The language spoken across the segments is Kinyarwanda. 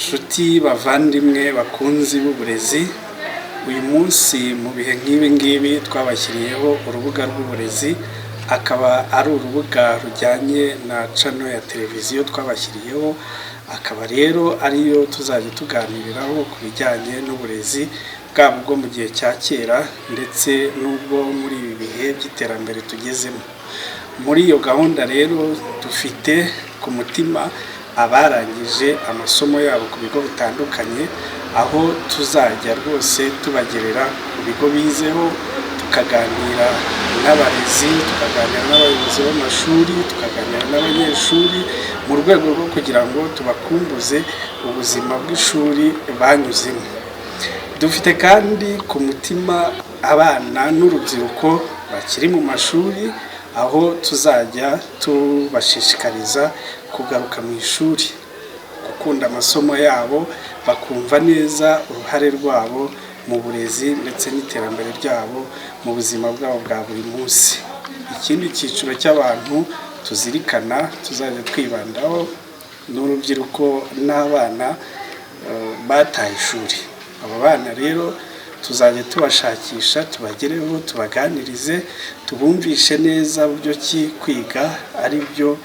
Nshuti bavandimwe bakunzi b'uburezi, uyu munsi mu bihe nk'ibi ngibi twabashyiriyeho urubuga rw'uburezi, akaba ari urubuga rujyanye na channel ya televiziyo twabashyiriyeho, akaba rero ariyo tuzajya tuganiriraho ku bijyanye n'uburezi bwaba ubwo mu gihe cya kera ndetse n'ubwo muri ibi bihe by'iterambere tugezemo. Muri iyo gahunda rero dufite ku mutima abarangije amasomo yabo ku bigo bitandukanye, aho tuzajya rwose tubagerera ku bigo bizeho, tukaganira n'abarezi, tukaganira n'abayobozi b'amashuri, tukaganira n'abanyeshuri mu rwego rwo kugira ngo tubakumbuze ubuzima bw'ishuri banyuzemo. Dufite kandi ku mutima abana n'urubyiruko bakiri mu mashuri, aho tuzajya tubashishikariza kugaruka mu ishuri, gukunda amasomo yabo, bakumva neza uruhare rwabo mu burezi ndetse n'iterambere ryabo mu buzima bwabo bwa buri munsi. Ikindi cyiciro cy'abantu tuzirikana tuzajya twibandaho n'urubyiruko n'abana bataye ishuri. Aba bana rero tuzajya tubashakisha, tubagereho, tubaganirize, tubumvishe neza buryo ki kwiga ari byo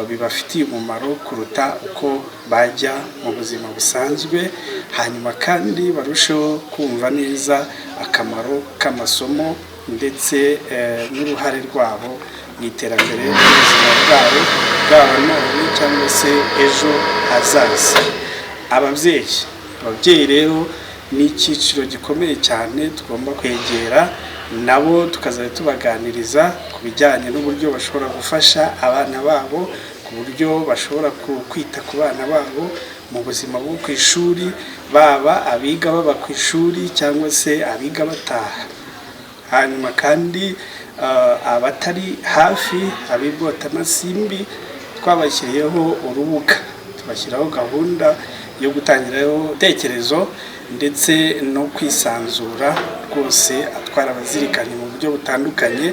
bibafitiye umumaro kuruta uko bajya mu buzima busanzwe, hanyuma kandi barusheho kumva neza akamaro k'amasomo ndetse n'uruhare rwabo mu iterambere ry'ubuzima bwabo, bwaba none cyangwa se ejo hazaza. Ababyeyi rero ni icyiciro gikomeye cyane tugomba kwegera, nabo tukazajya tubaganiriza ku bijyanye n'uburyo bashobora gufasha abana babo, ku buryo bashobora kwita ku bana babo mu buzima bwo ku ishuri, baba abiga baba ku ishuri cyangwa se abiga bataha. Hanyuma kandi abatari hafi, abibota amasimbi, twabashyiriyeho urubuga, tubashyiraho gahunda yo gutangiraho ibitekerezo ndetse no kwisanzura rwose, atwara abazirikanye mu buryo butandukanye.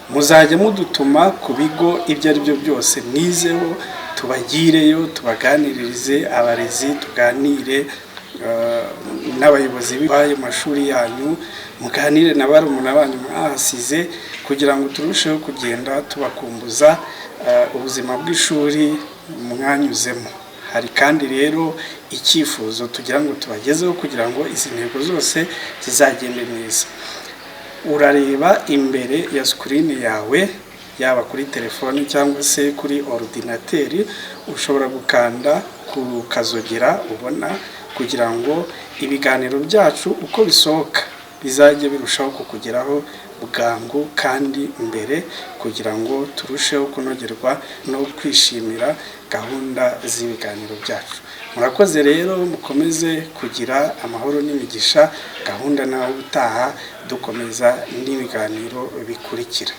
Muzajya mudutuma ku bigo ibyo ari byo byose mwizeho, tubagireyo, tubaganiririze abarezi, tuganire n'abayobozi b'ayo mashuri yanyu, muganire na barumuna banyu mwahasize, kugira ngo turusheho kugenda tubakumbuza ubuzima bw'ishuri mwanyuzemo. Hari kandi rero icyifuzo tugira ngo tubagezeho kugira ngo izi ntego zose zizagende neza. Urareba imbere ya screen yawe, yaba kuri telefoni cyangwa se kuri ordinateri, ushobora gukanda ku kazogera ubona, kugira ngo ibiganiro byacu uko bisohoka bizajye birushaho kukugeraho bwangu kandi imbere, kugira ngo turusheho kunogerwa no kwishimira gahunda z'ibiganiro byacu. Murakoze rero, mukomeze kugira amahoro n'imigisha. Gahunda naho utaha dukomeza n'ibiganiro bikurikira.